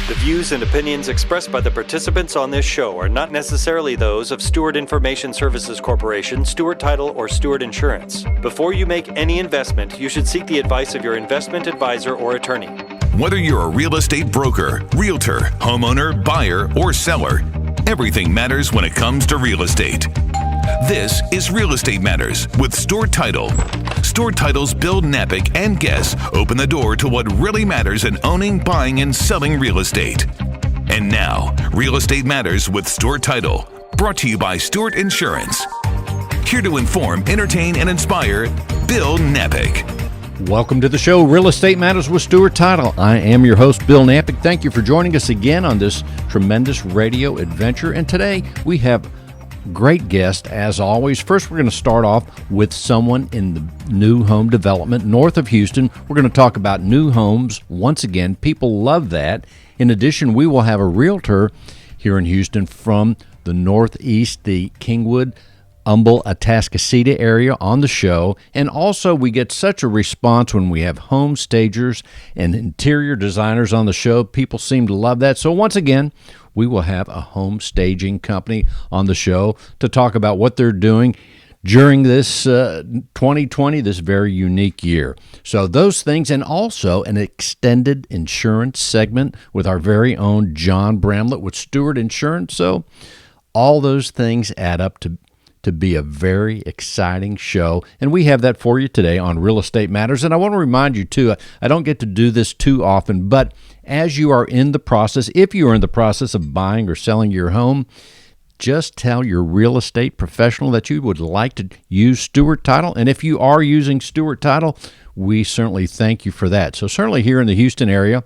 The views and opinions expressed by the participants on this show are not necessarily those of Stewart Information Services Corporation, Stewart Title, or Stewart Insurance. Before you make any investment, you should seek the advice of your investment advisor or attorney. Whether you're a real estate broker, realtor, homeowner, buyer, or seller, everything matters when it comes to real estate. This is Real Estate Matters with Stewart Title. Stewart Title's Bill Napick and guests open the door to what really matters in owning, buying, and selling real estate. And now, Real Estate Matters with Stewart Title, brought to you by Stewart Insurance. Here to inform, entertain, and inspire, Bill Napick. Welcome to the show, Real Estate Matters with Stewart Title. I am your host, Bill Napick. Thank you for joining us again on this tremendous radio adventure. And today we have great guest, as always. First, we're going to start off with someone in the new home development north of Houston. We're going to talk about new homes. Once again, people love that. In addition, we will have a realtor here in Houston from the Northeast, the Kingwood, Humble, Atascocita area on the show. And also, we get such a response when we have home stagers and interior designers on the show. People seem to love that. So once again, we will have a home staging company on the show to talk about what they're doing during this 2020, this very unique year. So those things, and also an extended insurance segment with our very own John Bramblett with Stewart Insurance. So all those things add up to be a very exciting show, and we have that for you today on Real Estate Matters. And I want to remind you, too, I don't get to do this too often, but as you are in the process, if you are in the process of buying or selling your home, just tell your real estate professional that you would like to use Stewart Title. And if you are using Stewart Title, we certainly thank you for that. So certainly here in the Houston area,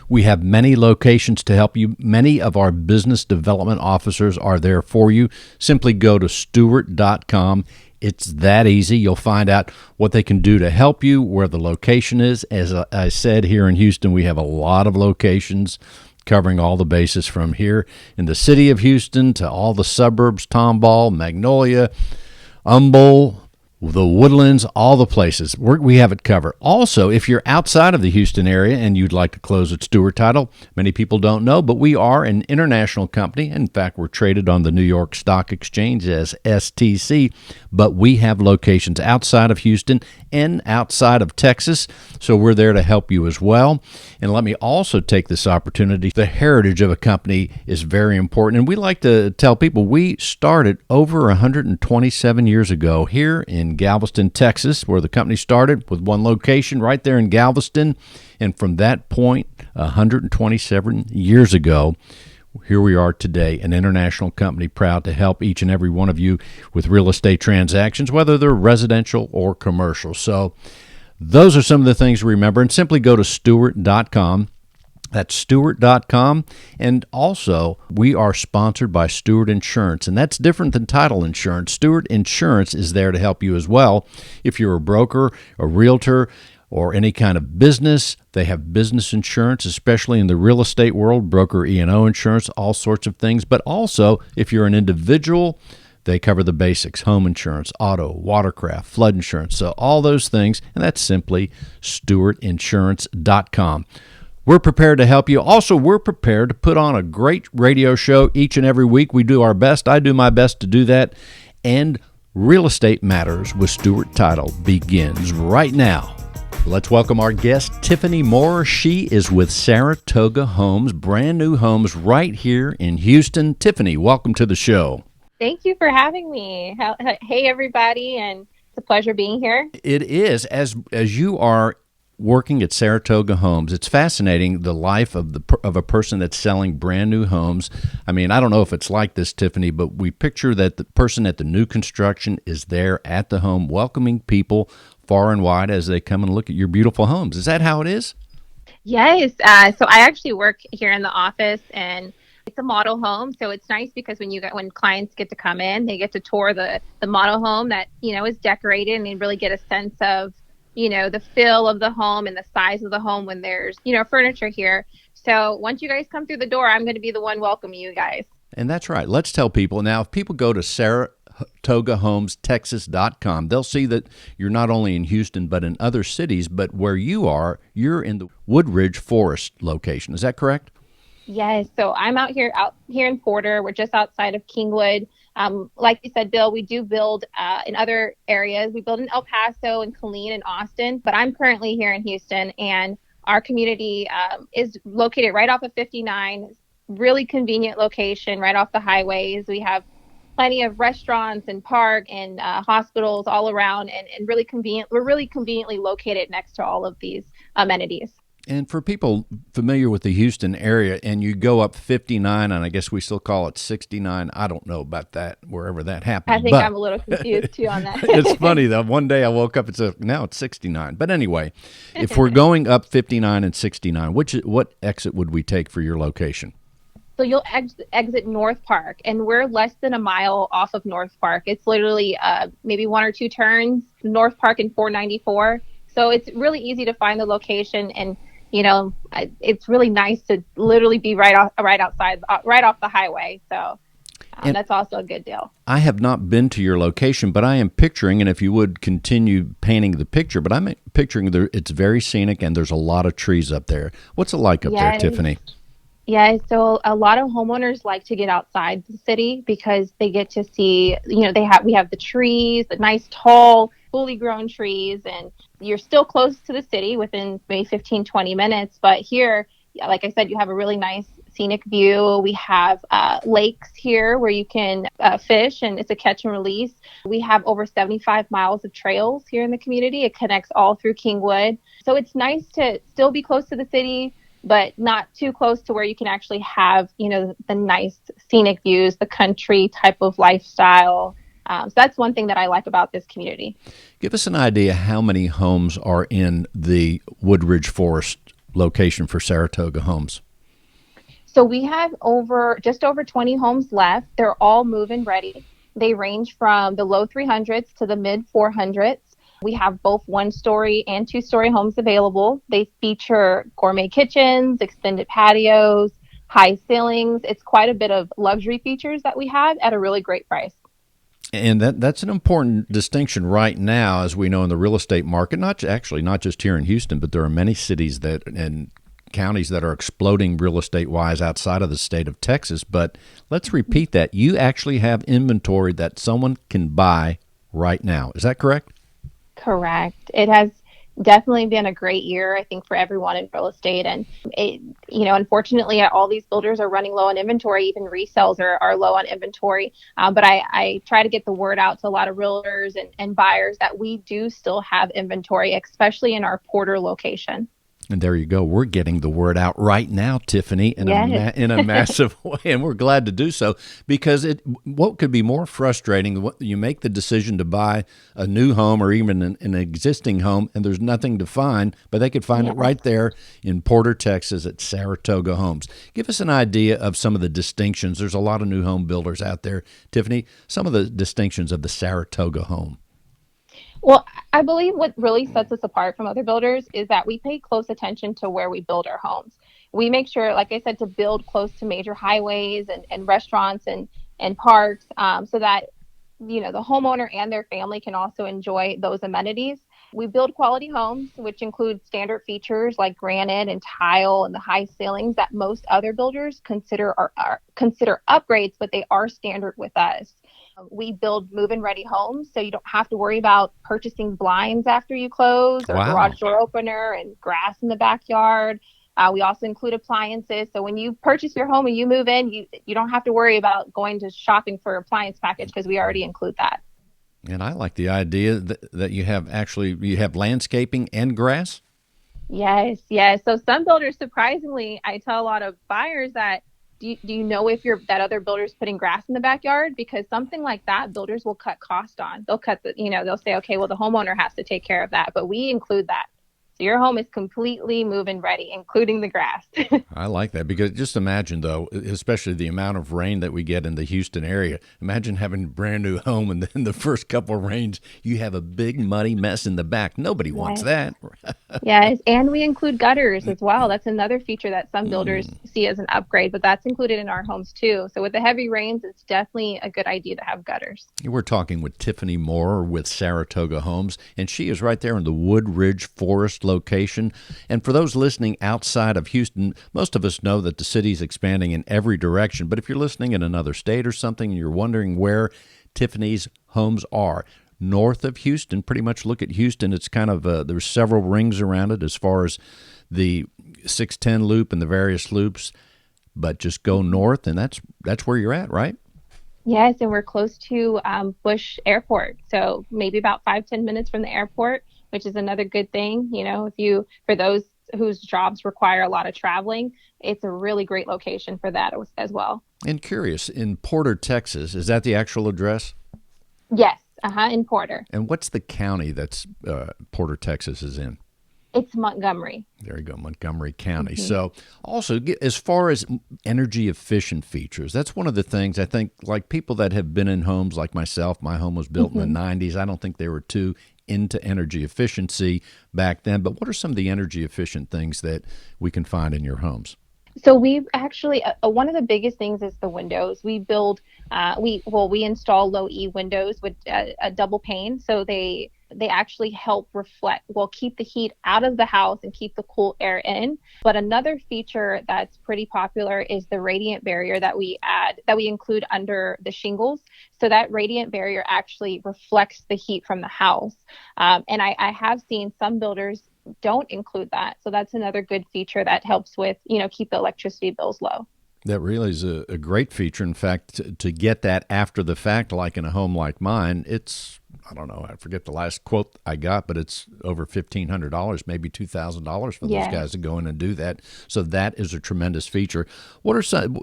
we have many locations to help you. Many of our business development officers are there for you. Simply go to stewart.com. It's that easy. You'll find out what they can do to help you, where the location is. As I said, here in Houston, we have a lot of locations covering all the bases from here in the city of Houston to all the suburbs, Tomball, Magnolia, Humble, the Woodlands, all the places. We have it covered. Also, if you're outside of the Houston area and you'd like to close at Stewart Title, many people don't know, but we are an international company. In fact, we're traded on the New York Stock Exchange as STC, but we have locations outside of Houston and outside of Texas, so we're there to help you as well. And let me also take this opportunity. The heritage of a company is very important, and we like to tell people we started over 127 years ago here in Galveston, Texas, where the company started with one location right there in Galveston. And from that point, 127 years ago, here we are today, an international company proud to help each and every one of you with real estate transactions, whether they're residential or commercial. So those are some of the things to remember. And simply go to stewart.com. That's stewart.com. And also, we are sponsored by Stewart Insurance, and that's different than title insurance. Stewart Insurance is there to help you as well. If you're a broker, a realtor, or any kind of business, they have business insurance, especially in the real estate world, broker E&O insurance, all sorts of things. But also, if you're an individual, they cover the basics: home insurance, auto, watercraft, flood insurance. So all those things, and that's simply stewartinsurance.com. We're prepared to help you. Also, we're prepared to put on a great radio show each and every week. We do our best. I do my best to do that. And Real Estate Matters with Stewart Title begins right now. Let's welcome our guest, Tiffany Moorer. She is with Saratoga Homes, brand new homes right here in Houston. Tiffany, welcome to the show. Thank you for having me. Hey, everybody, and it's a pleasure being here. It is. As you are working at Saratoga Homes, it's fascinating, the life of a person that's selling brand new homes. I mean, I don't know if it's like this, Tiffany, but we picture that the person at the new construction is there at the home welcoming people far and wide as they come and look at your beautiful homes. Is that how it is? Yes. So I actually work here in the office, and it's a model home. So it's nice because when clients get to come in, they get to tour the model home that, is decorated, and they really get a sense of, the feel of the home and the size of the home when there's, furniture here. So once you guys come through the door, I'm going to be the one welcoming you guys. And that's right. Let's tell people now, if people go to SaratogaHomesTexas.com. They'll see that you're not only in Houston but in other cities, but where you are, you're in the Woodridge Forest location. Is that correct? Yes. So I'm out here in Porter. We're just outside of Kingwood. Like you said, Bill, we do build in other areas. We build in El Paso and Killeen and Austin, but I'm currently here in Houston, and our community is located right off of 59, really convenient location, right off the highways. We have plenty of restaurants and park and hospitals all around, and really convenient. We're really conveniently located next to all of these amenities. And for people familiar with the Houston area, and you go up 59, and I guess we still call it 69. I don't know about that, wherever that happened. I think I'm a little confused, too, on that. It's funny, though. One day I woke up, now it's 69. But anyway, if we're going up 59 and 69, what exit would we take for your location? So you'll exit North Park, and we're less than a mile off of North Park. It's literally maybe one or two turns, North Park and 494. So it's really easy to find the location, and it's really nice to literally be right off the highway. So that's also a good deal. I have not been to your location, but I am picturing, and if you would continue painting the picture, but I'm picturing it's very scenic and there's a lot of trees up there. What's it like up there, Tiffany? Yeah, so a lot of homeowners like to get outside the city because they get to see, we have the trees, the nice tall, fully grown trees, and you're still close to the city within maybe 15, 20 minutes. But here, like I said, you have a really nice scenic view. We have lakes here where you can fish, and it's a catch and release. We have over 75 miles of trails here in the community. It connects all through Kingwood. So it's nice to still be close to the city, but not too close to where you can actually have, the nice scenic views, the country type of lifestyle. So that's one thing that I like about this community. Give us an idea how many homes are in the Woodridge Forest location for Saratoga Homes. So we have just over 20 homes left. They're all move-in ready. They range from the low 300s to the mid 400s. We have both one-story and two-story homes available. They feature gourmet kitchens, extended patios, high ceilings. It's quite a bit of luxury features that we have at a really great price. And that's an important distinction right now, as we know in the real estate market, not just here in Houston, but there are many cities and counties that are exploding real estate-wise outside of the state of Texas. But let's repeat that. You actually have inventory that someone can buy right now. Is that correct? Correct. It has definitely been a great year, I think, for everyone in real estate. And, unfortunately, all these builders are running low on inventory. Even resales are low on inventory. But I try to get the word out to a lot of realtors and buyers that we do still have inventory, especially in our Porter location. And there you go. We're getting the word out right now, Tiffany, in a massive way, and we're glad to do so, because what could be more frustrating? You make the decision to buy a new home or even an existing home, and there's nothing to find, but they could find it right there in Porter, Texas, at Saratoga Homes. Give us an idea of some of the distinctions. There's a lot of new home builders out there, Tiffany. Some of the distinctions of the Saratoga home. Well, I believe what really sets us apart from other builders is that we pay close attention to where we build our homes. We make sure, like I said, to build close to major highways and restaurants and parks so that, the homeowner and their family can also enjoy those amenities. We build quality homes, which include standard features like granite and tile and the high ceilings that most other builders consider upgrades, but they are standard with us. We build move-in ready homes, so you don't have to worry about purchasing blinds after you close or garage door opener and grass in the backyard. We also include appliances. So when you purchase your home and you move in, you don't have to worry about going to shopping for appliance package because we already include that. And I like the idea that you have landscaping and grass. Yes. So some builders, surprisingly, I tell a lot of buyers that, do you know if that other builder's putting grass in the backyard? Because something like that, builders will cut cost on. They'll cut they'll say, okay, well, the homeowner has to take care of that, but we include that. So your home is completely move-in ready, including the grass. I like that because just imagine, though, especially the amount of rain that we get in the Houston area. Imagine having a brand new home and then the first couple of rains, you have a big muddy mess in the back. Nobody wants that. Yes, and we include gutters as well. That's another feature that some builders see as an upgrade, but that's included in our homes too. So with the heavy rains, it's definitely a good idea to have gutters. We're talking with Tiffany Moorer with Saratoga Homes, and she is right there in the Woodridge Forest location. And for those listening outside of Houston, most of us know that the city's expanding in every direction. But if you're listening in another state or something and you're wondering where Tiffany's homes are, north of Houston, pretty much look at Houston. It's kind of, there's several rings around it as far as the 610 loop and the various loops, but just go north and that's where you're at, right? Yes, and we're close to Bush Airport. So maybe about 5-10 minutes from the airport, which is another good thing. You know, for those whose jobs require a lot of traveling, it's a really great location for that as well. And curious, in Porter, Texas, is that the actual address? Yes. In Porter. And what's the county that's Porter, Texas is in? It's Montgomery. There you go, Montgomery County. Mm-hmm. So also, as far as energy efficient features, that's one of the things I think, like people that have been in homes like myself, my home was built in the 90s. I don't think they were too into energy efficiency back then. But what are some of the energy efficient things that we can find in your homes? So we've actually, one of the biggest things is the windows. We build, we install low E windows with a double pane. So they actually help keep the heat out of the house and keep the cool air in. But another feature that's pretty popular is the radiant barrier that we include under the shingles. So that radiant barrier actually reflects the heat from the house. And I have seen some builders don't include that. So that's another good feature that helps with, keep the electricity bills low. That really is a great feature. In fact, to get that after the fact, like in a home like mine, it's, I don't know, I forget the last quote I got, but it's over $1,500, maybe $2,000 for those guys to go in and do that. So that is a tremendous feature. What are some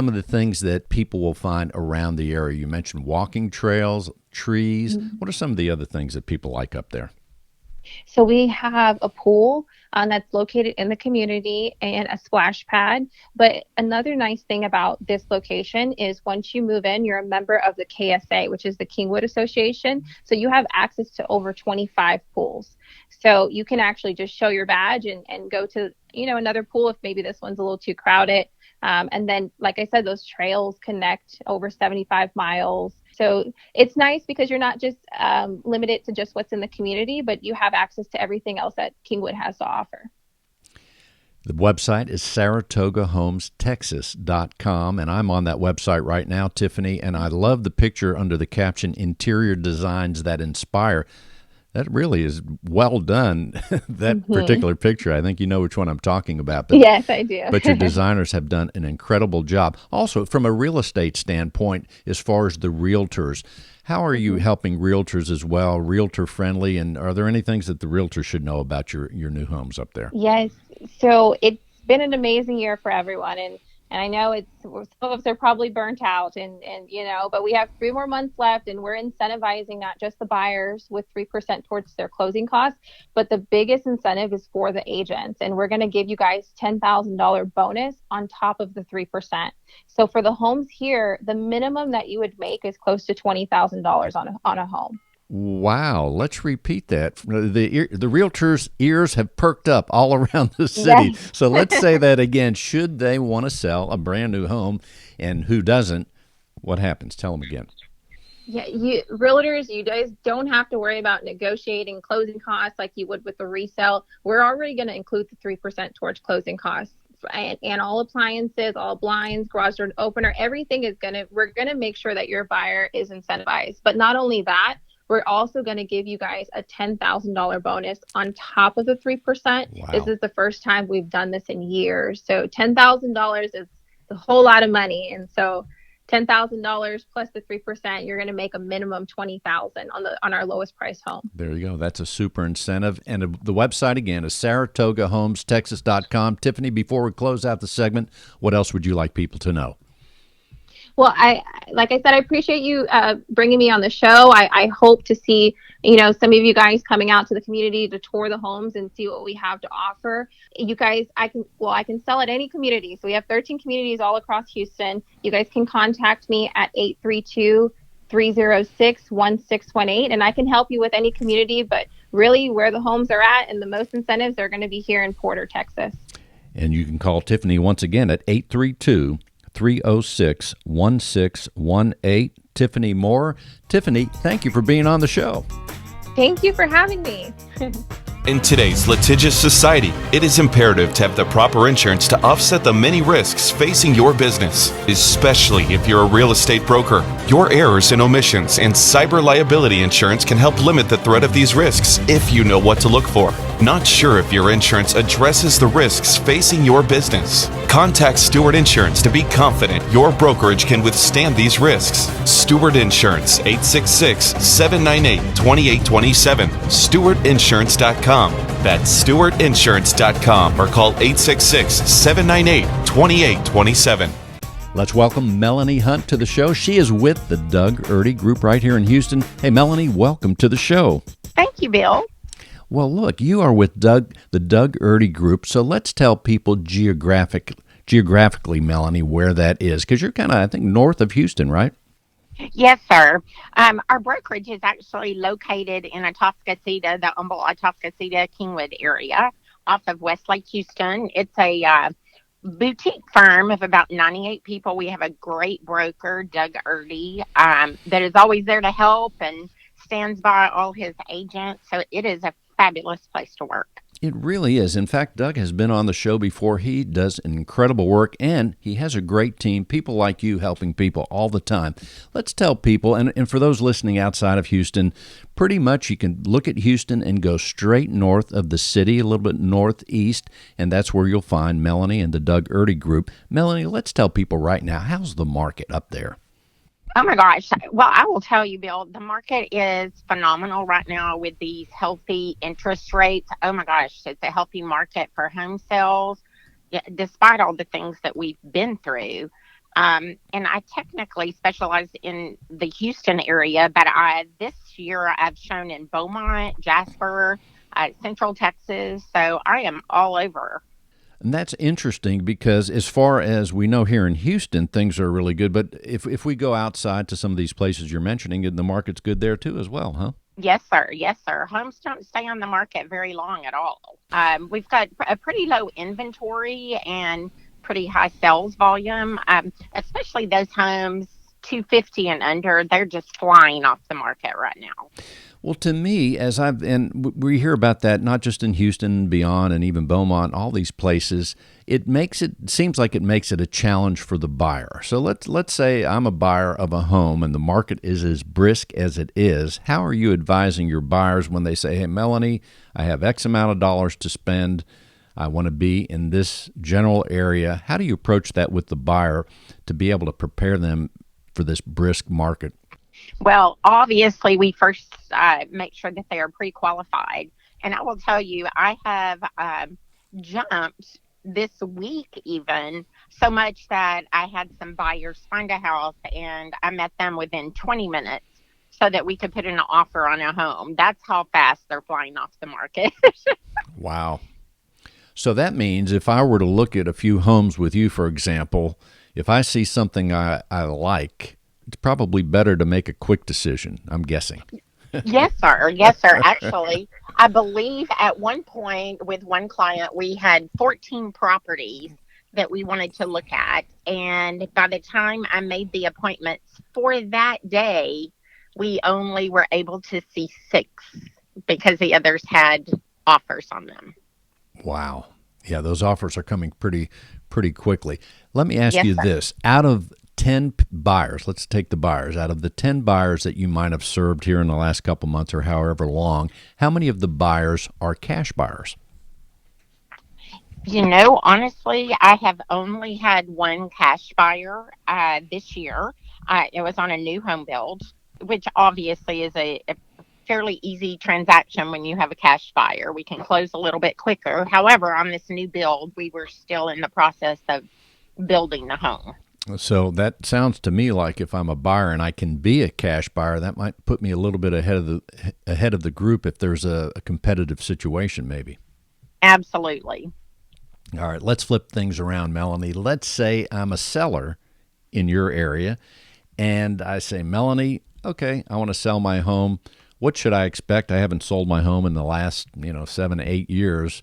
of the things that people will find around the area? You mentioned walking trails, trees. Mm-hmm. What are some of the other things that people like up there? So we have a pool that's located in the community and a splash pad. But another nice thing about this location is once you move in, you're a member of the KSA, which is the Kingwood Association. So you have access to over 25 pools. So you can actually just show your badge and go to, another pool if maybe this one's a little too crowded. And then, like I said, those trails connect over 75 miles. So it's nice because you're not just limited to just what's in the community, but you have access to everything else that Kingwood has to offer. The website is SaratogaHomesTexas.com, and I'm on that website right now, Tiffany, and I love the picture under the caption, Interior Designs That Inspire. That really is well done, that particular picture. I think you know which one I'm talking about. But, yes, I do. But your designers have done an incredible job. Also, from a real estate standpoint, as far as the realtors, how are you helping realtors as well, realtor friendly, and are there any things that the realtors should know about your new homes up there? Yes. So it's been an amazing year for everyone. And I know some of us are probably burnt out but we have 3 more months left and we're incentivizing not just the buyers with 3% towards their closing costs, but the biggest incentive is for the agents. And we're going to give you guys $10,000 bonus on top of the 3%. So for the homes here, the minimum that you would make is close to $20,000 on a home. Wow. Let's repeat that. The realtors' ears have perked up all around the city. Yes. So let's say that again. Should they want to sell a brand new home, and who doesn't, what happens? Tell them again. Yeah, realtors, you guys don't have to worry about negotiating closing costs like you would with the resale. We're already going to include the 3% towards closing costs. And all appliances, all blinds, garage door opener, everything we're going to make sure that your buyer is incentivized. But not only that, we're also going to give you guys a $10,000 bonus on top of the 3%. Wow. This is the first time we've done this in years. So $10,000 is a whole lot of money. And so $10,000 plus the 3%, you're going to make a minimum $20,000 on our lowest price home. There you go. That's a super incentive. And the website again is SaratogaHomesTexas.com. Tiffany, before we close out the segment, what else would you like people to know? Well, like I said, I appreciate you bringing me on the show. I hope to see, some of you guys coming out to the community to tour the homes and see what we have to offer. You guys, I can sell at any community. So we have 13 communities all across Houston. You guys can contact me at 832-306-1618, and I can help you with any community, but really where the homes are at and the most incentives are going to be here in Porter, Texas. And you can call Tiffany once again at 832-306-1618. Tiffany Moorer. Tiffany, thank you for being on the show. Thank you for having me. In today's litigious society, it is imperative to have the proper insurance to offset the many risks facing your business, especially if you're a real estate broker. Your errors and omissions and cyber liability insurance can help limit the threat of these risks if you know what to look for. Not sure if your insurance addresses the risks facing your business? Contact Stewart Insurance to be confident your brokerage can withstand these risks. Stewart Insurance, 866-798-2827, stewartinsurance.com. That's stewartinsurance.com or call 866-798-2827. Let's welcome Melanie Hunt to the show. She is with the Doug Erdy Group right here in Houston. Hey, Melanie, welcome to the show. Thank you, Bill. Well, look, you are with the Doug Erdy Group, so let's tell people geographically, Melanie, where that is, because you're kind of, I think, north of Houston, right? Yes, sir. Our brokerage is actually located in Atascocita, the Humboldt Atascocita Kingwood area off of Westlake Houston. It's a boutique firm of about 98 people. We have a great broker, Doug Erdy, that is always there to help and stands by all his agents. So it is a fabulous place to work. It really is. In fact, Doug has been on the show before. He does incredible work, and he has a great team, people like you helping people all the time. Let's tell people, and for those listening outside of Houston, pretty much you can look at Houston and go straight north of the city, a little bit northeast, and that's where you'll find Melanie and the Doug Erdy Group. Melanie, let's tell people right now, how's the market up there? Oh my gosh. Well, I will tell you, Bill, the market is phenomenal right now with these healthy interest rates. Oh my gosh, it's a healthy market for home sales, despite all the things that we've been through. And I technically specialize in the Houston area, but this year I've shown in Beaumont, Jasper, Central Texas. So I am all over. And that's interesting because as far as we know here in Houston, things are really good. But if we go outside to some of these places you're mentioning, the market's good there too as well, huh? Yes, sir. Yes, sir. Homes don't stay on the market very long at all. We've got a pretty low inventory and pretty high sales volume, especially those homes 250 and under. They're just flying off the market right now. Well, to me, and we hear about that not just in Houston, beyond, and even Beaumont, all these places, it seems like it makes it a challenge for the buyer. So let's say I'm a buyer of a home and the market is as brisk as it is. How are you advising your buyers when they say, hey, Melanie, I have X amount of dollars to spend. I want to be in this general area. How do you approach that with the buyer to be able to prepare them for this brisk market? Well, obviously, we first make sure that they are pre-qualified. And I will tell you, I have jumped this week even so much that I had some buyers find a house and I met them within 20 minutes so that we could put in an offer on a home. That's how fast they're flying off the market. Wow. So that means if I were to look at a few homes with you, for example, if I see something I like, it's probably better to make a quick decision, I'm guessing. Yes, sir. Yes, sir. Actually, I believe at one point with one client, we had 14 properties that we wanted to look at. And by the time I made the appointments for that day, we only were able to see 6 because the others had offers on them. Wow. Yeah, those offers are coming pretty quickly. Let me ask you sir. this. Out of 10 buyers, let's take the buyers, out of the 10 buyers that you might have served here in the last couple months or however long, how many of the buyers are cash buyers? Honestly, I have only had one cash buyer this year. It was on a new home build, which obviously is a fairly easy transaction when you have a cash buyer. We can close a little bit quicker. However, on this new build, we were still in the process of building the home. So that sounds to me like if I'm a buyer and I can be a cash buyer, that might put me a little bit ahead of the group if there's a competitive situation, maybe. Absolutely. All right, let's flip things around, Melanie. Let's say I'm a seller in your area, and I say, Melanie, okay, I want to sell my home. What should I expect? I haven't sold my home in the last, 7 to 8 years.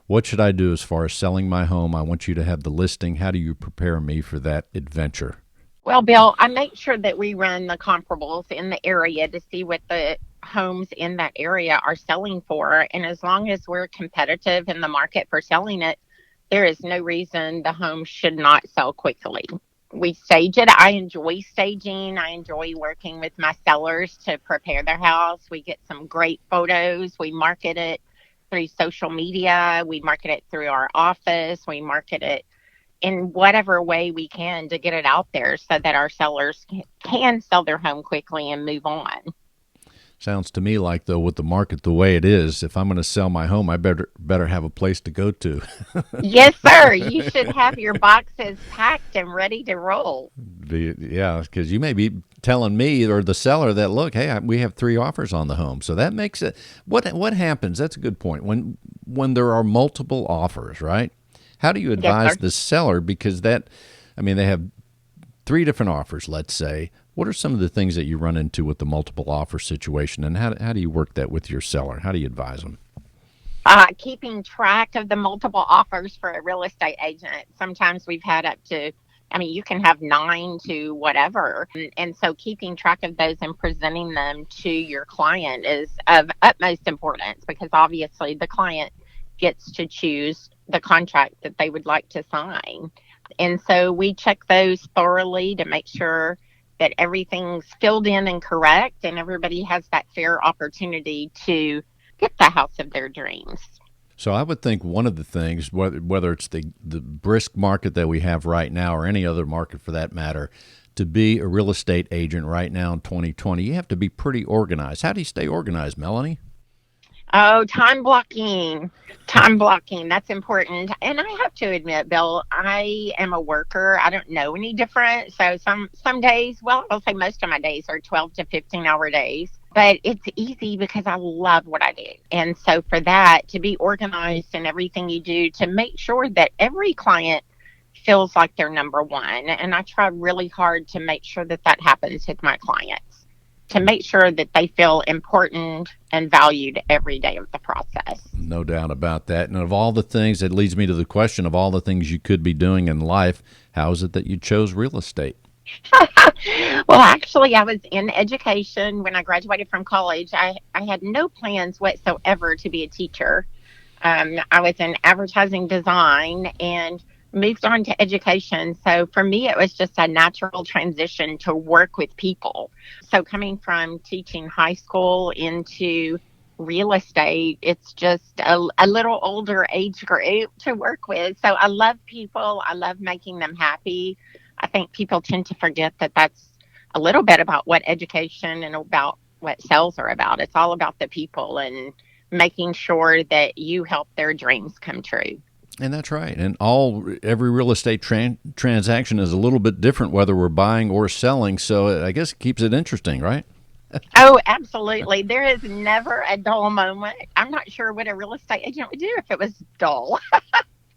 What should I do as far as selling my home? I want you to have the listing. How do you prepare me for that adventure? Well, Bill, I make sure that we run the comparables in the area to see what the homes in that area are selling for. And as long as we're competitive in the market for selling it, there is no reason the home should not sell quickly. We stage it. I enjoy staging. I enjoy working with my sellers to prepare their house. We get some great photos. We market it through social media. We market it through our office. We market it in whatever way we can to get it out there so that our sellers can sell their home quickly and move on. Sounds to me like, though, with the market the way it is, if I'm going to sell my home, I better have a place to go to. Yes, sir. You should have your boxes packed and ready to roll. Yeah, because you may be telling me or the seller that, look, hey, we have 3 offers on the home. So that makes it, what happens, that's a good point, when there are multiple offers, right? How do you advise the seller? Because they have 3 different offers, let's say. What are some of the things that you run into with the multiple offer situation, and how do you work that with your seller? How do you advise them? Keeping track of the multiple offers for a real estate agent. Sometimes we've had up to, you can have 9 to whatever. And so keeping track of those and presenting them to your client is of utmost importance, because obviously the client gets to choose the contract that they would like to sign. And so we check those thoroughly to make sure that everything's filled in and correct, and everybody has that fair opportunity to get the house of their dreams. So I would think one of the things, whether it's the brisk market that we have right now or any other market for that matter, to be a real estate agent right now in 2020, you have to be pretty organized. How do you stay organized, Melanie? Oh, time blocking. Time blocking. That's important. And I have to admit, Bill, I am a worker. I don't know any different. So some days, well, I'll say most of my days are 12 to 15-hour days. But it's easy because I love what I do. And so for that, to be organized in everything you do, to make sure that every client feels like they're number one. And I try really hard to make sure that that happens with my clients, to make sure that they feel important and valued every day of the process. No doubt about that. And of all the things, it leads me to the question of all the things you could be doing in life, how is it that you chose real estate? Well, actually, I was in education when I graduated from college. I had no plans whatsoever to be a teacher. I was in advertising design and moved on to education. So for me, it was just a natural transition to work with people. So coming from teaching high school into real estate, it's just a little older age group to work with. So I love people. I love making them happy. I think people tend to forget that that's a little bit about what everything and about what sales are about. It's all about the people and making sure that you help their dreams come true. And that's right. And every real estate transaction is a little bit different, whether we're buying or selling. So I guess it keeps it interesting, right? Oh, absolutely. There is never a dull moment. I'm not sure what a real estate agent would do if it was dull.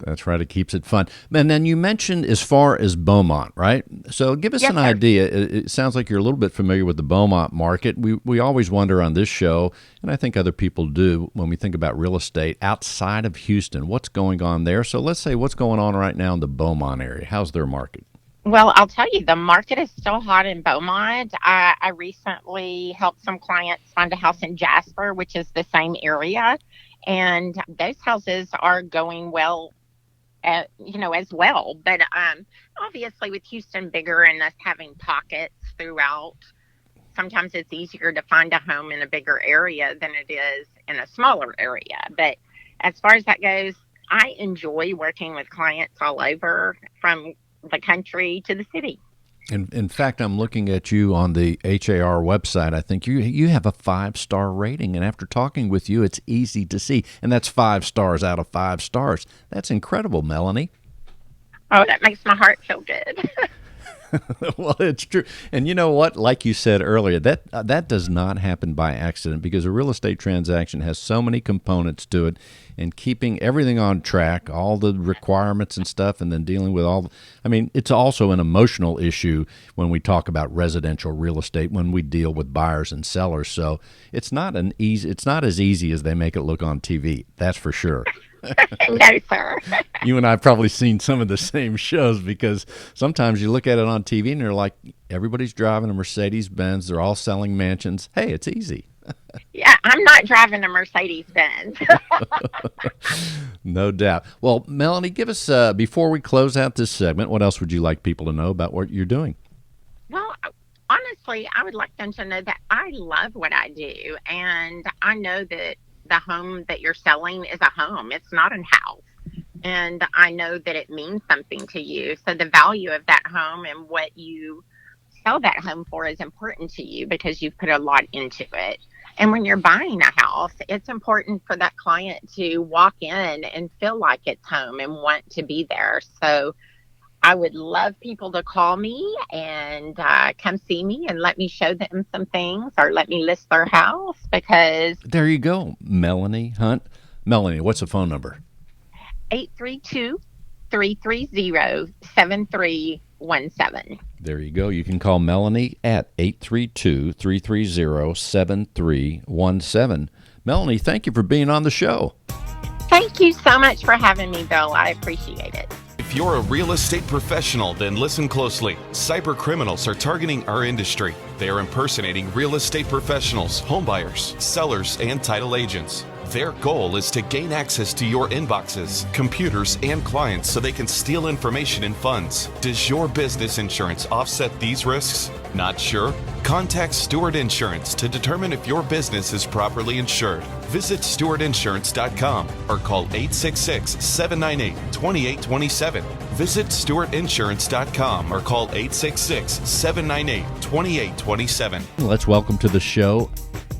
That's right. It keeps it fun. And then you mentioned as far as Beaumont, right? So give us an idea. It sounds like you're a little bit familiar with the Beaumont market. We always wonder on this show, and I think other people do, when we think about real estate outside of Houston, what's going on there? So let's say what's going on right now in the Beaumont area. How's their market? Well, I'll tell you, the market is still hot in Beaumont. I recently helped some clients find a house in Jasper, which is the same area. And those houses are going well, as well. But obviously with Houston bigger and us having pockets throughout, sometimes it's easier to find a home in a bigger area than it is in a smaller area. But as far as that goes, I enjoy working with clients all over, from the country to the city. In fact, I'm looking at you on the HAR website. I think you have a 5-star rating, and after talking with you, it's easy to see. And that's 5 stars out of 5 stars. That's incredible, Melanie. Oh, that makes my heart feel good. Well, it's true. And you know what? Like you said earlier, that does not happen by accident because a real estate transaction has so many components to it, and keeping everything on track, all the requirements and stuff, and then dealing with I mean, it's also an emotional issue when we talk about residential real estate, when we deal with buyers and sellers. So it's not as easy as they make it look on TV. That's for sure. No, sir. You and I have probably seen some of the same shows because sometimes you look at it on TV and you're like, everybody's driving a Mercedes Benz. They're all selling mansions. Hey, it's easy. Yeah, I'm not driving a Mercedes Benz. No doubt. Well, Melanie, give us, before we close out this segment, what else would you like people to know about what you're doing? Well, honestly, I would like them to know that I love what I do. And I know that the home that you're selling is a home. It's not a house. And I know that it means something to you. So the value of that home and what you sell that home for is important to you because you've put a lot into it. And when you're buying a house, it's important for that client to walk in and feel like it's home and want to be there. So I would love people to call me and come see me and let me show them some things or let me list their house because... There you go, Melanie Hunt. Melanie, what's the phone number? 832-330-7317. There you go. You can call Melanie at 832-330-7317. Melanie, thank you for being on the show. Thank you so much for having me, Bill. I appreciate it. If you're a real estate professional, then listen closely. Cyber criminals are targeting our industry. They are impersonating real estate professionals, homebuyers, sellers, and title agents. Their goal is to gain access to your inboxes, computers, and clients so they can steal information and funds. Does your business insurance offset these risks? Not sure? Contact Stewart Insurance to determine if your business is properly insured. Visit stewartinsurance.com or call 866-798-2827. Visit stewartinsurance.com or call 866-798-2827. Let's welcome to the show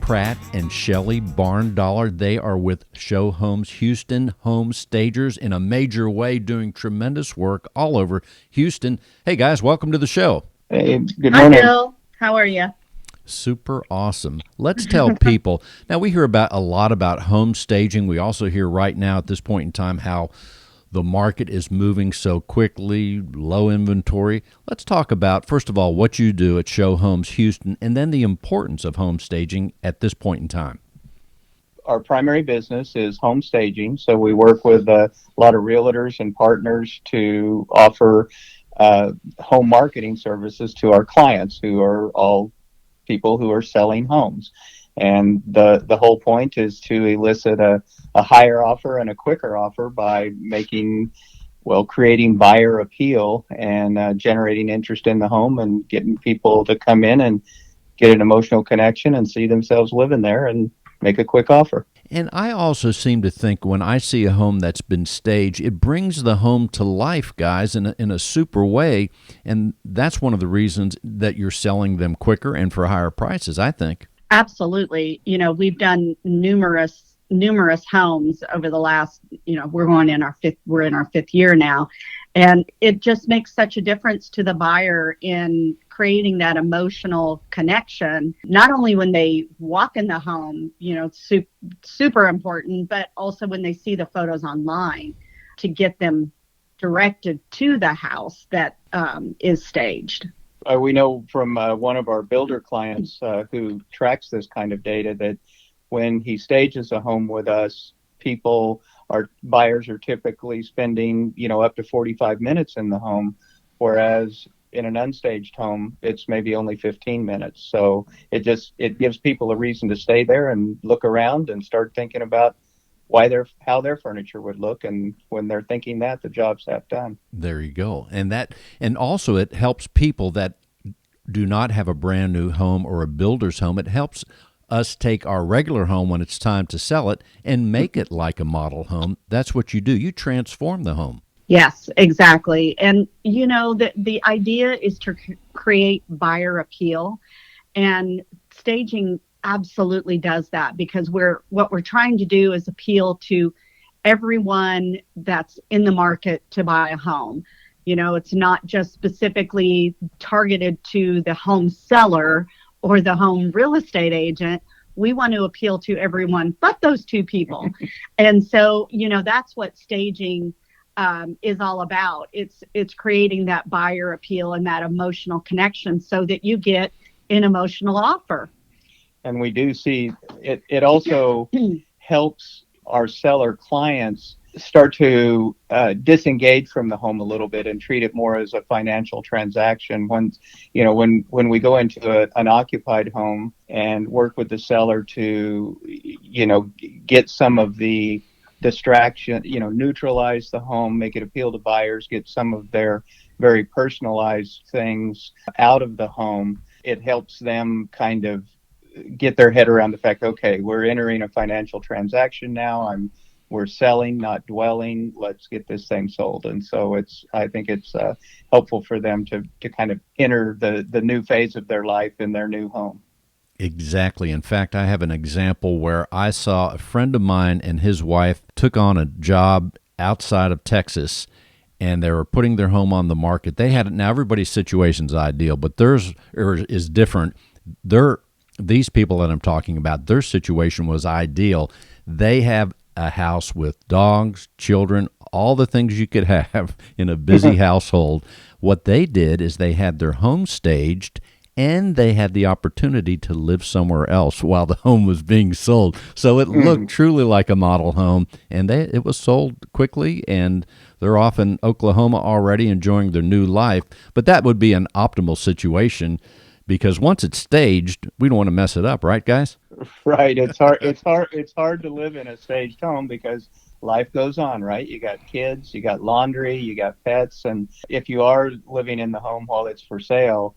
Pratt and Shelley Barndollar. They are with Show Homes Houston Home Stagers in a major way, doing tremendous work all over Houston. Hey guys, welcome to the show. Hey, good morning. Hi, Bill. How are you? Super awesome. Let's tell people. Now, we hear a lot about home staging. We also hear right now at this point in time how the market is moving so quickly, low inventory. Let's talk about, first of all, what you do at Show Homes Houston, and then the importance of home staging at this point in time. Our primary business is home staging, so we work with a lot of realtors and partners to offer home marketing services to our clients, who are all people who are selling homes. And the whole point is to elicit a higher offer and a quicker offer by creating buyer appeal and generating interest in the home and getting people to come in and get an emotional connection and see themselves living there and make a quick offer. And I also seem to think when I see a home that's been staged, it brings the home to life, guys, in a super way. And that's one of the reasons that you're selling them quicker and for higher prices, I think. Absolutely. You know, we've done numerous homes over the last, we're in our fifth year now. And it just makes such a difference to the buyer in creating that emotional connection, not only when they walk in the home, it's super important, but also when they see the photos online to get them directed to the house that is staged. We know from one of our builder clients who tracks this kind of data that when he stages a home with us, buyers are typically spending, up to 45 minutes in the home, whereas in an unstaged home, it's maybe only 15 minutes. So it gives people a reason to stay there and look around and start thinking about how their furniture would look, and when they're thinking that, the job's half done. There you go. And also it helps people that do not have a brand new home or a builder's home. It helps us take our regular home when it's time to sell it and make it like a model home. That's what you do. You transform the home. Yes, exactly. And the idea is to create buyer appeal, and staging absolutely does that, because what we're trying to do is appeal to everyone that's in the market to buy a home. It's not just specifically targeted to the home seller or the home real estate agent. We want to appeal to everyone but those two people. And so, that's what staging is all about. It's creating that buyer appeal and that emotional connection so that you get an emotional offer. And we do see it also helps our seller clients start to disengage from the home a little bit and treat it more as a financial transaction. When we go into an occupied home and work with the seller to, get some of the distraction, neutralize the home, make it appeal to buyers, get some of their very personalized things out of the home, it helps them kind of get their head around the fact, okay, we're entering a financial transaction now. We're selling, not dwelling. Let's get this thing sold. And so I think it's helpful for them to kind of enter the new phase of their life in their new home. Exactly. In fact, I have an example where I saw a friend of mine and his wife took on a job outside of Texas, and they were putting their home on the market. They had it. Now, everybody's situation's ideal, but theirs is different. These people that I'm talking about, their situation was ideal. They have a house with dogs, children, all the things you could have in a busy household. What they did is they had their home staged, and they had the opportunity to live somewhere else while the home was being sold. So it looked truly like a model home, and it was sold quickly, and they're off in Oklahoma already enjoying their new life. But that would be an optimal situation, because once it's staged, we don't want to mess it up, right, guys? Right. It's hard to live in a staged home because life goes on, right? You got kids, you got laundry, you got pets. And if you are living in the home while it's for sale,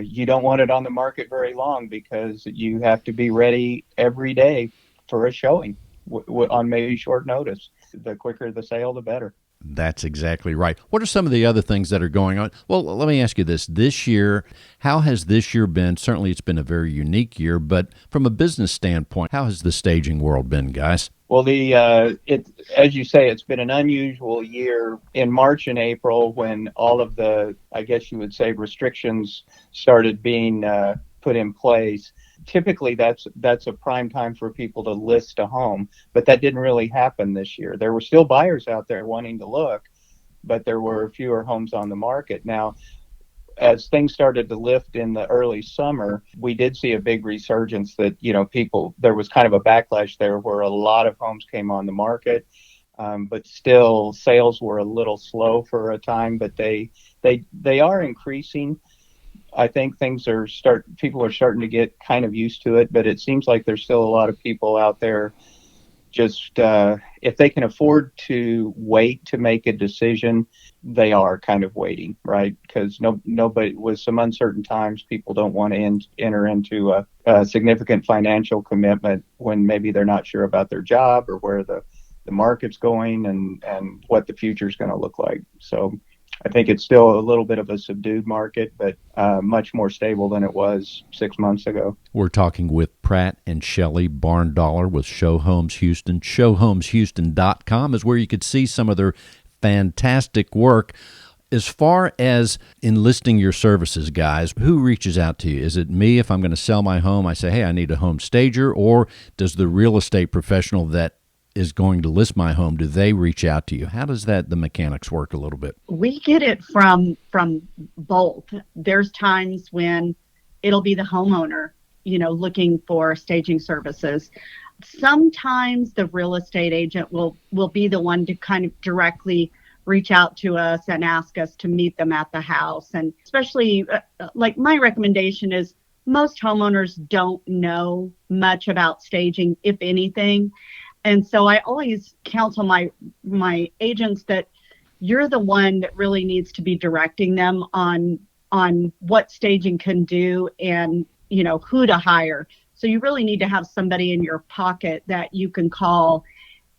you don't want it on the market very long because you have to be ready every day for a showing on maybe short notice. The quicker the sale, the better. That's exactly right. What are some of the other things that are going on? Well, let me ask you this. This year, how has this year been? Certainly it's been a very unique year, but from a business standpoint, how has the staging world been, guys? Well, as you say, it's been an unusual year in March and April when all of the, I guess you would say, restrictions started being put in place. Typically, that's a prime time for people to list a home, but that didn't really happen this year. There were still buyers out there wanting to look, but there were fewer homes on the market. Now, as things started to lift in the early summer, we did see a big resurgence that, there was kind of a backlash there where a lot of homes came on the market, but still sales were a little slow for a time, but they are increasing. I think people are starting to get kind of used to it, but it seems like there's still a lot of people out there just if they can afford to wait to make a decision, they are kind of waiting, right? Because nobody, with some uncertain times, people don't want to enter into a significant financial commitment when maybe they're not sure about their job or where the market's going and what the future is going to look like. So I think it's still a little bit of a subdued market, but much more stable than it was 6 months ago. We're talking with Pratt and Shelley Barndollar with Show Homes Houston. ShowHomesHouston.com is where you could see some of their fantastic work. As far as enlisting your services, guys, who reaches out to you? Is it me if I'm going to sell my home? I say, hey, I need a home stager, or does the real estate professional that is going to list my home, do they reach out to you? How does the mechanics work a little bit? We get it from both. There's times when it'll be the homeowner, looking for staging services. Sometimes the real estate agent will be the one to kind of directly reach out to us and ask us to meet them at the house. And especially like my recommendation is most homeowners don't know much about staging, if anything. And so I always counsel my agents that you're the one that really needs to be directing them on what staging can do and, who to hire. So you really need to have somebody in your pocket that you can call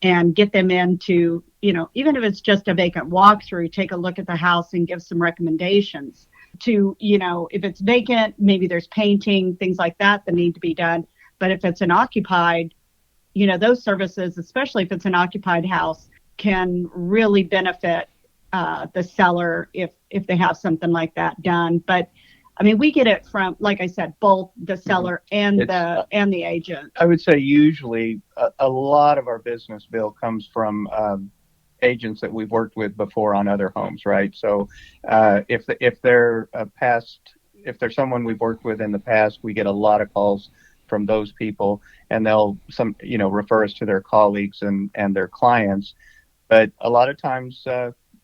and get them into, even if it's just a vacant walkthrough, take a look at the house and give some recommendations to, if it's vacant, maybe there's painting, things like that need to be done. But if it's an occupied, those services, especially if it's an occupied house, can really benefit the seller if they have something like that done. But I mean, we get it from, like I said, both the seller and the agent. I would say usually a lot of our business, Bill, comes from agents that we've worked with before on other homes, right? So if they're someone we've worked with in the past, we get a lot of calls from those people, and they'll refer us to their colleagues and their clients. But a lot of times,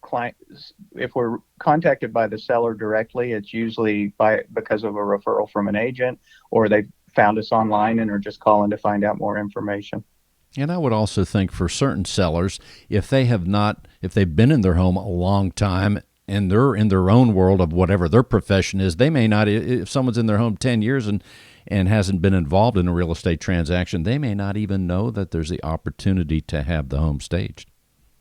clients, if we're contacted by the seller directly, it's usually because of a referral from an agent, or they found us online and are just calling to find out more information. And I would also think for certain sellers, if they've been in their home a long time and they're in their own world of whatever their profession is, they may not, if someone's in their home 10 years and hasn't been involved in a real estate transaction, they may not even know that there's the opportunity to have the home staged.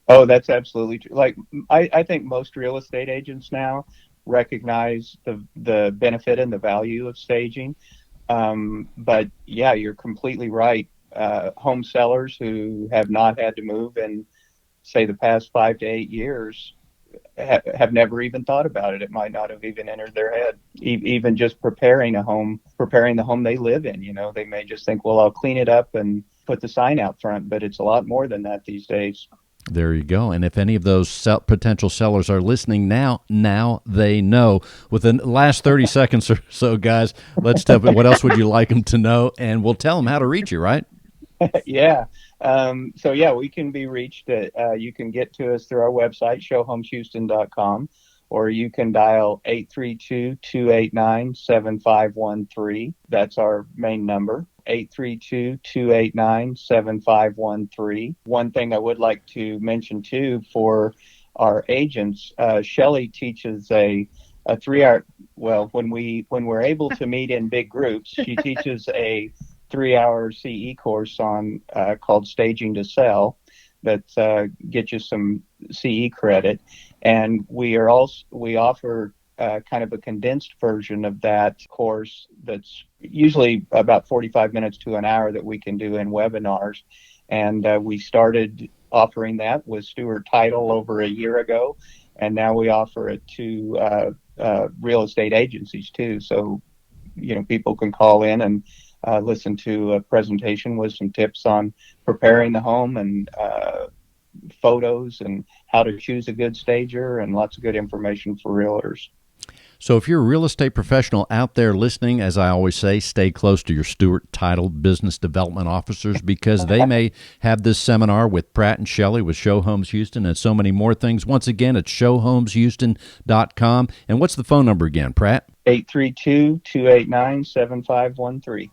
Oh, that's absolutely true. Like, I think most real estate agents now recognize the benefit and the value of staging. But yeah, you're completely right. Home sellers who have not had to move in, say, the past 5 to 8 years have never even thought about it. It might not have even entered their head. Even just preparing the home they live in. They may just think, well, I'll clean it up and put the sign out front, but it's a lot more than that these days. There you go. And if any of those potential sellers are listening now they know. Within the last 30 seconds or so, guys, let's tell them what else would you like them to know, and we'll tell them how to reach you, right? Yeah. So yeah, we can be reached at, you can get to us through our website, showhomeshouston.com, or you can dial 832-289-7513. That's our main number. 832-289-7513. One thing I would like to mention too for our agents, Shelley teaches a 3-hour, well, when we're able to meet in big groups, she teaches a 3-hour CE course on called Staging to Sell that gets you some CE credit, and we offer kind of a condensed version of that course that's usually about 45 minutes to an hour that we can do in webinars. And we started offering that with Stewart Title over a year ago, and now we offer it to real estate agencies too. So, people can call in and listen to a presentation with some tips on preparing the home and photos and how to choose a good stager and lots of good information for realtors. So if you're a real estate professional out there listening, as I always say, stay close to your Stewart Title business development officers, because they may have this seminar with Pratt and Shelley with Show Homes Houston and so many more things. Once again, it's showhomeshouston.com. And what's the phone number again, Pratt? 832-289-7513.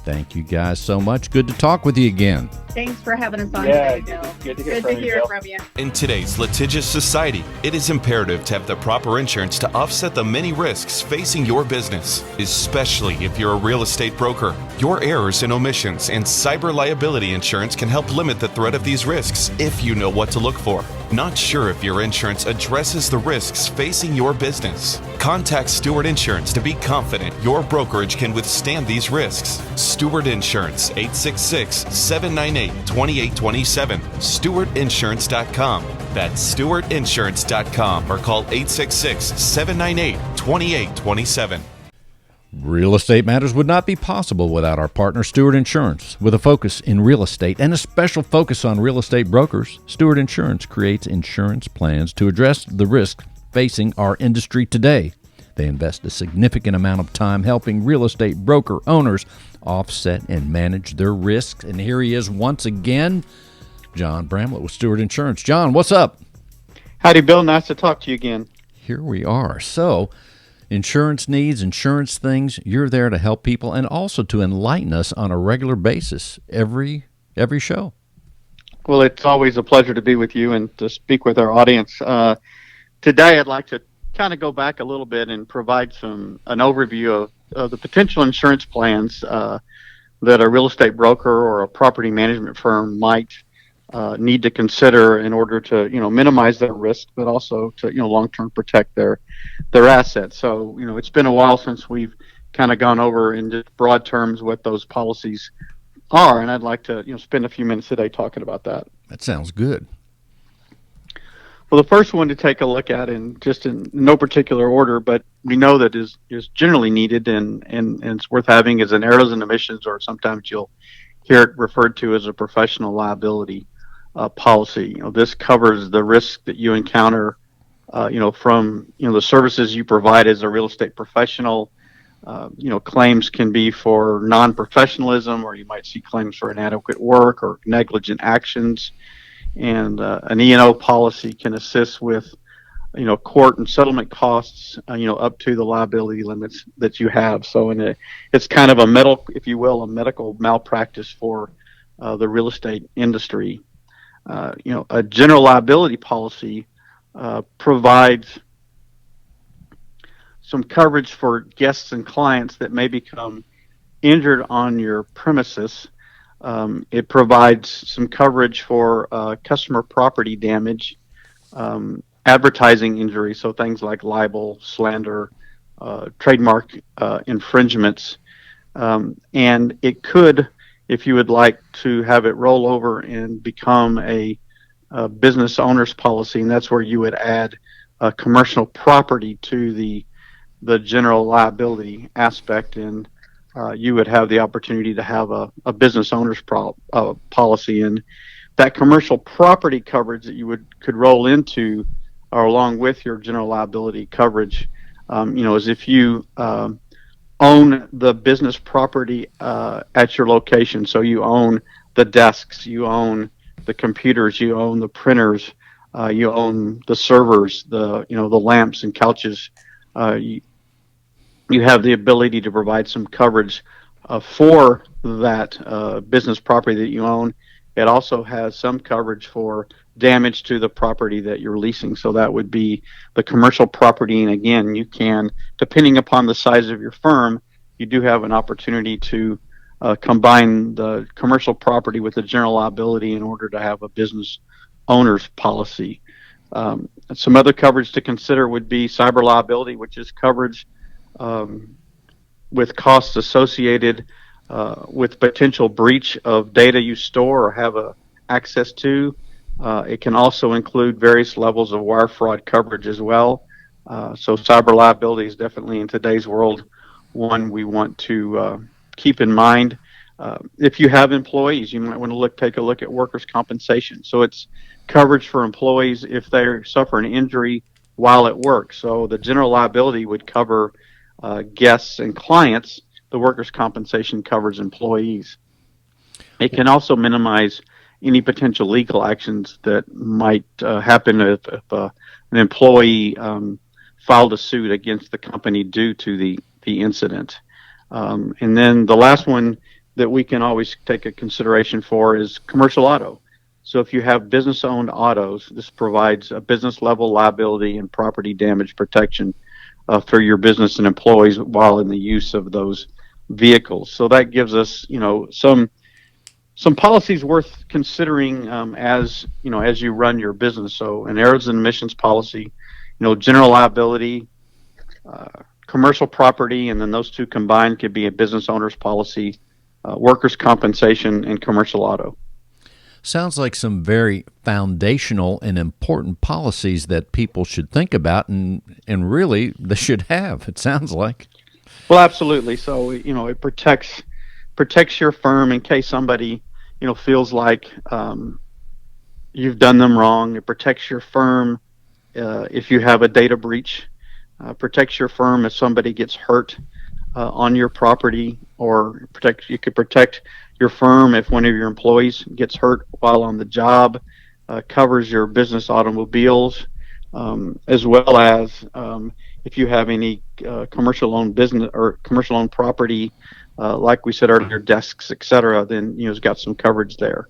Thank you guys so much. Good to talk with you again. Thanks for having us on Yeah, today, Bill. good to Good to hear from you. In today's litigious society, it is imperative to have the proper insurance to offset the many risks facing your business, especially if you're a real estate broker. Your errors and omissions and cyber liability insurance can help limit the threat of these risks if you know what to look for. Not sure if your insurance addresses the risks facing your business? Contact Stewart Insurance to be confident your brokerage can withstand these risks. Stewart Insurance, 866-798-2827. StewartInsurance.com. That's StewartInsurance.com, or call 866-798-2827. Real Estate Matters would not be possible without our partner, Stewart Insurance. With a focus in real estate and a special focus on real estate brokers, Stewart Insurance creates insurance plans to address the risks facing our industry today. They invest a significant amount of time helping real estate broker owners offset and manage their risks. And here he is once again, John Bramblett with Stewart Insurance. John, what's up? Howdy, Bill. Nice to talk to you again. Here we are. So, insurance needs, insurance things, you're there to help people and also to enlighten us on a regular basis every show. Well, it's always a pleasure to be with you and to speak with our audience. Today, I'd like to kind of go back a little bit and provide an overview of the potential insurance plans that a real estate broker or a property management firm might need to consider in order to, minimize their risk, but also to, long-term protect their assets. So, it's been a while since we've kind of gone over in just broad terms what those policies are, and I'd like to, spend a few minutes today talking about that. That sounds good. Well, the first one to take a look at, in just in no particular order, but we know that is generally needed and it's worth having, is an errors and omissions, or sometimes you'll hear it referred to as a professional liability policy. This covers the risk that you encounter, from the services you provide as a real estate professional. Claims can be for non-professionalism, or you might see claims for inadequate work or negligent actions. And an E&O policy can assist with, court and settlement costs, up to the liability limits that you have. So it's kind of a medical malpractice for the real estate industry. A general liability policy provides some coverage for guests and clients that may become injured on your premises. It provides some coverage for customer property damage, advertising injury, so things like libel, slander, trademark infringements. And it could, if you would like to have it roll over and become a business owner's policy, and that's where you would add commercial property to the general liability aspect, and you would have the opportunity to have a business owner's policy. And that commercial property coverage that you could roll into, or along with your general liability coverage, is if you own the business property at your location. So you own the desks, you own the computers, you own the printers, you own the servers, the lamps and couches. You have the ability to provide some coverage for that business property that you own. It also has some coverage for damage to the property that you're leasing. So that would be the commercial property. And again, you can, depending upon the size of your firm, you do have an opportunity to combine the commercial property with the general liability in order to have a business owner's policy. Some other coverage to consider would be cyber liability, which is coverage with costs associated with potential breach of data you store or have access to. It can also include various levels of wire fraud coverage as well. So cyber liability is definitely, in today's world, one we want to keep in mind. If you have employees, you might want to take a look at workers' compensation. So it's coverage for employees if they suffer an injury while at work. So the general liability would cover guests and clients. The workers' compensation covers employees. It can also minimize any potential legal actions that might happen if an employee filed a suit against the company due to the incident. And then the last one that we can always take a consideration for is commercial auto. So if you have business-owned autos, this provides a business-level liability and property damage protection for your business and employees while in the use of those vehicles. So that gives us, some policies worth considering as you run your business. So an errors and omissions policy, general liability, commercial property, and then those two combined could be a business owner's policy, workers' compensation, and commercial auto. Sounds like some very foundational and important policies that people should think about and really they should have, it sounds like. Well, absolutely. So, it protects your firm in case somebody, feels like you've done them wrong. It protects your firm if you have a data breach. Protects your firm if somebody gets hurt on your property, or you could protect your firm if one of your employees gets hurt while on the job. Covers your business automobiles, as well as if you have any commercial owned business or commercial owned property, like we said earlier, desks, etc. Then it's got some coverage there.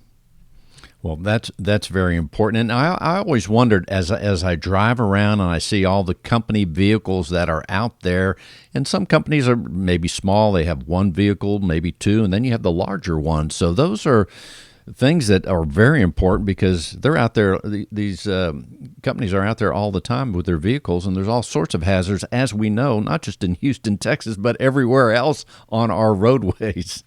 Well, that's very important. And I always wondered as I drive around and I see all the company vehicles that are out there, and some companies are maybe small, they have one vehicle, maybe two, and then you have the larger ones. So those are things that are very important because they're out there. These companies are out there all the time with their vehicles, and there's all sorts of hazards, as we know, not just in Houston, Texas, but everywhere else on our roadways.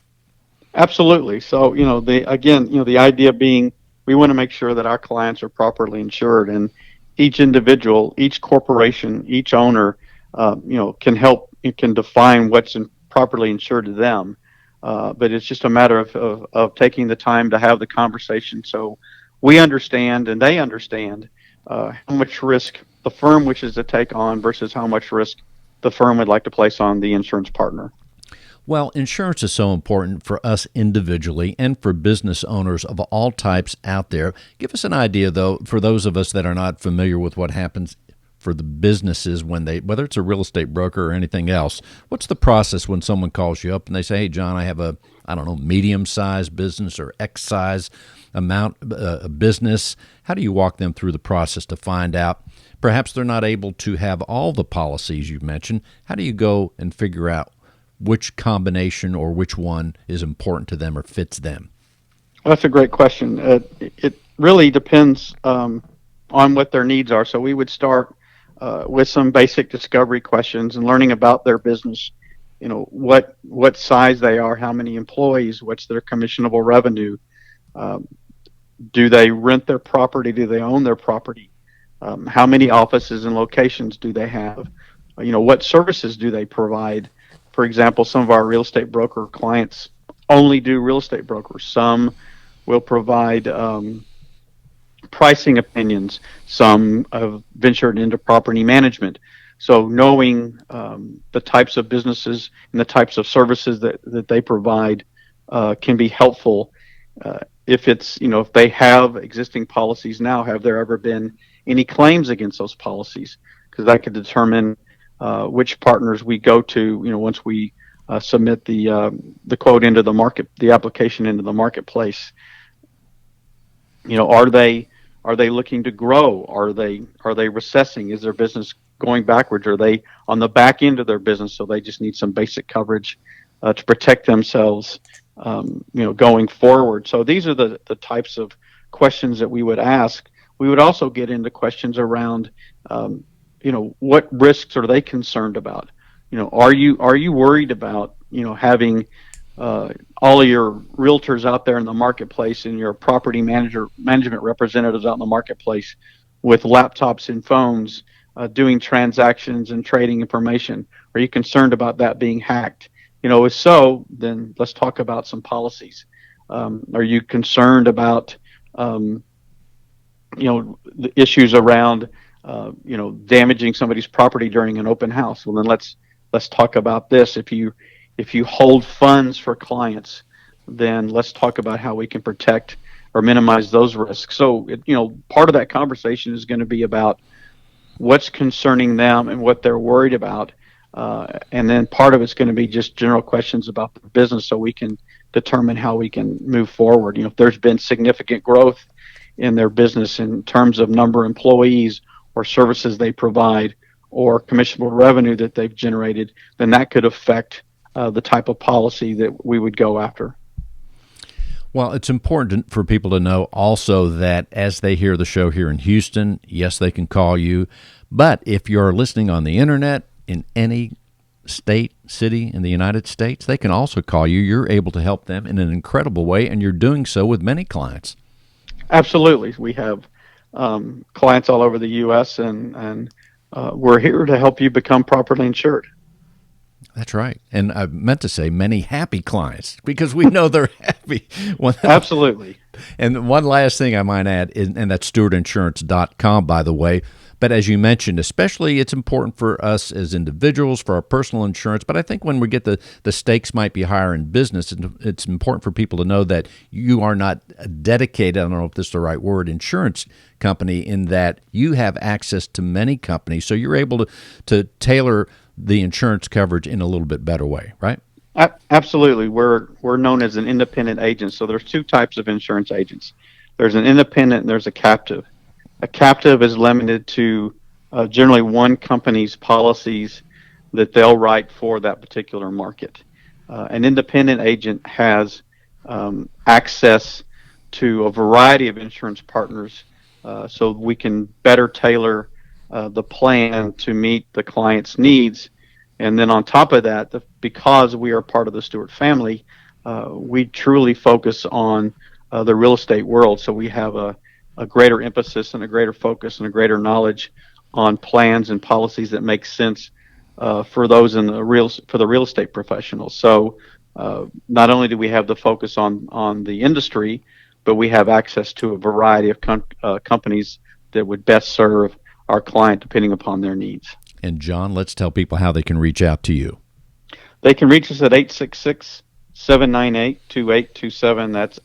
Absolutely. So, the idea being we want to make sure that our clients are properly insured. And each individual, each corporation, each owner, can help, it can define what's properly insured to them. But it's just a matter of taking the time to have the conversation so we understand and they understand how much risk the firm wishes to take on versus how much risk the firm would like to place on the insurance partner. Well, insurance is so important for us individually and for business owners of all types out there. Give us an idea, though, for those of us that are not familiar with what happens for the businesses when whether it's a real estate broker or anything else. What's the process when someone calls you up and they say, hey, John, I have a, medium-sized business or X-size amount of business. How do you walk them through the process to find out? Perhaps they're not able to have all the policies you've mentioned. How do you go and figure out which combination or which one is important to them or fits them? Well, that's a great question. It really depends on what their needs are. So we would start with some basic discovery questions and learning about their business. What size they are, how many employees, what's their commissionable revenue, do they rent their property, do they own their property, how many offices and locations do they have, what services do they provide. For example, some of our real estate broker clients only do real estate brokers. Some will provide pricing opinions. Some have ventured into property management. So knowing the types of businesses and the types of services that they provide can be helpful. If they have existing policies now, have there ever been any claims against those policies? Because that could determine which partners we go to, once we submit the quote into the market, the application into the marketplace. Are they looking to grow? Are they recessing? Is their business going backwards? Are they on the back end of their business? So they just need some basic coverage to protect themselves, going forward. So these are the types of questions that we would ask. We would also get into questions around, what risks are they concerned about? Are you worried about, having all of your realtors out there in the marketplace and your property management representatives out in the marketplace with laptops and phones doing transactions and trading information? Are you concerned about that being hacked? If so, then let's talk about some policies. Are you concerned about the issues around damaging somebody's property during an open house? Well, then let's talk about this. If you hold funds for clients, then let's talk about how we can protect or minimize those risks. So, part of that conversation is going to be about what's concerning them and what they're worried about. And then part of it's going to be just general questions about the business so we can determine how we can move forward. If there's been significant growth in their business in terms of number of employees or services they provide or commissionable revenue that they've generated, then that could affect the type of policy that we would go after. Well, it's important for people to know also that as they hear the show here in Houston, yes, they can call you. But if you're listening on the internet in any state, city in the United States, they can also call you. You're able to help them in an incredible way, and you're doing so with many clients. Absolutely. We have clients all over the U.S., and we're here to help you become properly insured. That's right. And I meant to say many happy clients, because we know they're happy. Absolutely. And one last thing I might add, and that's stewartinsurance.com, by the way. But as you mentioned, especially it's important for us as individuals, for our personal insurance. But I think when we get the stakes might be higher in business, it's important for people to know that you are not dedicated, I don't know if this is the right word, insurance company, in that you have access to many companies. So you're able to tailor the insurance coverage in a little bit better way, right? Absolutely. We're known as an independent agent. So there's two types of insurance agents. There's an independent and there's a captive. A captive is limited to generally one company's policies that they'll write for that particular market. An independent agent has access to a variety of insurance partners, so we can better tailor the plan to meet the client's needs. And then on top of that, because we are part of the Stewart family, we truly focus on the real estate world. So we have a a greater emphasis and a greater focus and a greater knowledge on plans and policies that make sense for those in the real estate professionals. So not only do we have the focus on the industry, but we have access to a variety of companies that would best serve our client depending upon their needs. And John, let's tell people how they can reach out to you. They can reach us at 866-798-2827. That's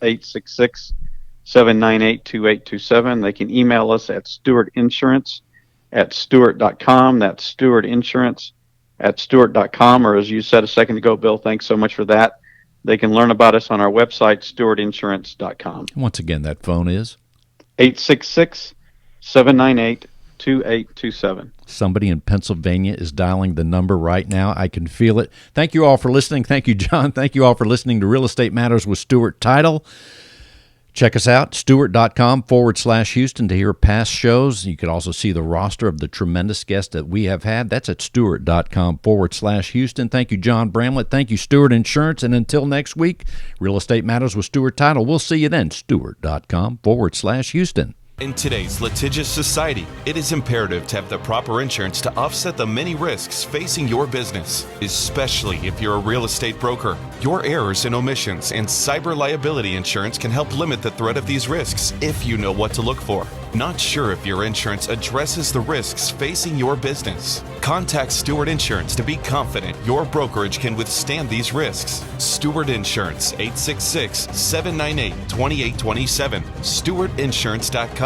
866-798-2827. They can email us at stewartinsurance@stewart.com. That's stewartinsurance@stewart.com. Or as you said a second ago, Bill, thanks so much for that. They can learn about us on our website, stewartinsurance.com. Once again, that phone is 866-798-2827. Somebody in Pennsylvania is dialing the number right now. I can feel it. Thank you all for listening. Thank you, John. Thank you all for listening to Real Estate Matters with Stewart Title. Check us out, stewart.com/Houston to hear past shows. You can also see the roster of the tremendous guests that we have had. That's at stewart.com/Houston. Thank you, John Bramblett. Thank you, Stewart Insurance. And until next week, Real Estate Matters with Stewart Title. We'll see you then, stewart.com/Houston. In today's litigious society, it is imperative to have the proper insurance to offset the many risks facing your business, especially if you're a real estate broker. Your errors and omissions and cyber liability insurance can help limit the threat of these risks if you know what to look for. Not sure if your insurance addresses the risks facing your business? Contact Stewart Insurance to be confident your brokerage can withstand these risks. Stewart Insurance, 866-798-2827. StewartInsurance.com.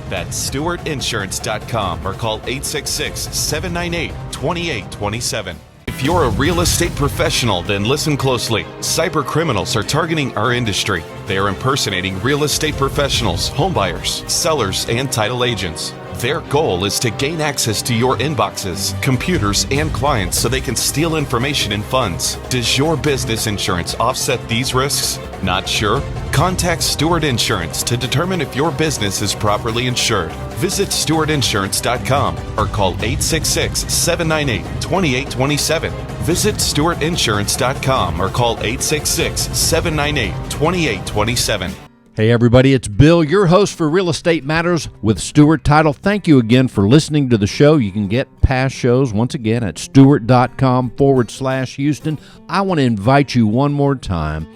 That's StewartInsurance.com or call 866-798-2827. If you're a real estate professional, then listen closely. Cyber criminals are targeting our industry. They are impersonating real estate professionals, homebuyers, sellers, and title agents. Their goal is to gain access to your inboxes, computers, and clients so they can steal information and funds. Does your business insurance offset these risks? Not sure? Contact Stewart Insurance to determine if your business is properly insured. Visit StewartInsurance.com or call 866-798-2827. Visit StewartInsurance.com or call 866-798-2827. Hey everybody, it's Bill, your host for Real Estate Matters with Stewart Title. Thank you again for listening to the show. You can get past shows once again at stewart.com/Houston. I want to invite you one more time.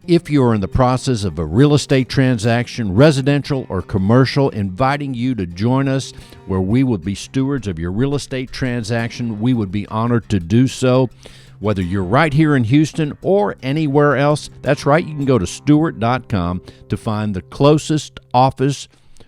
If you're in the process of a real estate transaction, residential or commercial, inviting you to join us where we will be stewards of your real estate transaction. We would be honored to do so. Whether you're right here in Houston or anywhere else, that's right, you can go to stewart.com to find the closest office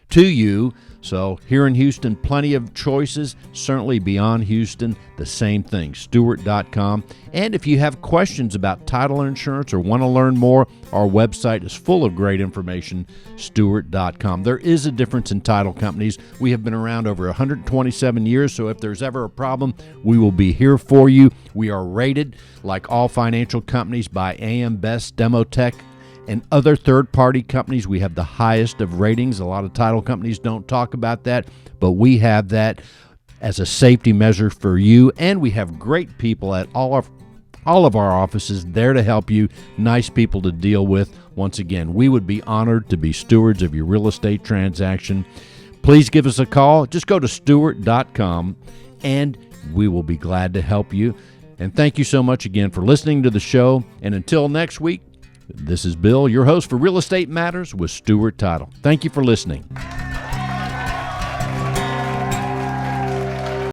to you. So here in Houston, plenty of choices. Certainly beyond Houston, the same thing, stewart.com. And if you have questions about title insurance or want to learn more, our website is full of great information, stewart.com. There is a difference in title companies. We have been around over 127 years, so if there's ever a problem, we will be here for you. We are rated, like all financial companies, by AM Best, Demotech, and other third-party companies. We have the highest of ratings. A lot of title companies don't talk about that, but we have that as a safety measure for you. And we have great people at all of our offices there to help you, nice people to deal with. Once again, we would be honored to be stewards of your real estate transaction. Please give us a call. Just go to stewart.com, and we will be glad to help you. And thank you so much again for listening to the show. And until next week, this is Bill, your host for Real Estate Matters with Stewart Title. Thank you for listening.